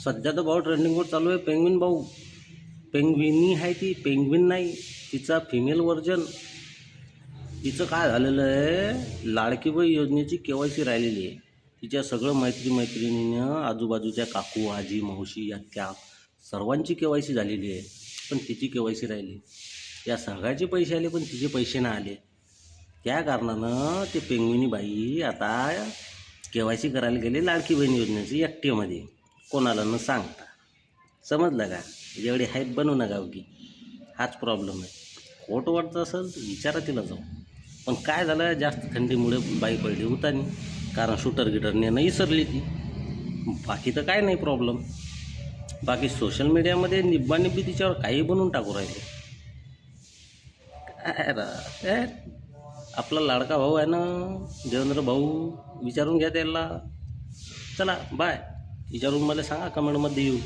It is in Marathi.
सध्या तर भाऊ ट्रेंडिंगवर चालू आहे पेंग्विन भाऊ. पेंग्विनी आहे ती, पेंग्विन नाही. तिचा फिमेल व्हर्जन. तिचं काय झालेलं आहे, लाडकी बहीण योजनेची KYC राहिलेली आहे. तिच्या सगळं मैत्रिणीनं, आजूबाजूच्या काकू, आजी, मावशी, आत्या सर्वांची KYC झालेली आहे, पण तिची KYC राहिली. या सगळ्याचे पैसे आले पण तिचे पैसे नाही आले. त्या कारणानं ते पेंग्विनी बाई आता KYC करायला गेले लाडकी बहीण योजनेची एकटीमध्ये, कोणाला न सांगता. समजलं का? जेवढे हाईप बनवू नका की, हाच प्रॉब्लेम आहे. खोट वाटतं असेल तर विचारा तिला जाऊ. पण काय झालं, जास्त थंडीमुळे बाई पडली उतानी, कारण शूटर गिटर नेणं विसरली ती. बाकी तर काय नाही प्रॉब्लेम. बाकी सोशल मीडियामध्ये निब्बी तिच्यावर काही बनवून टाकू राहिले. काय आपला लाडका भाऊ आहे ना, देवेंद्र भाऊ, विचारून घ्या त्याला. चला बाय. विचारून मला सांगा, कमेंटमध्ये येऊ.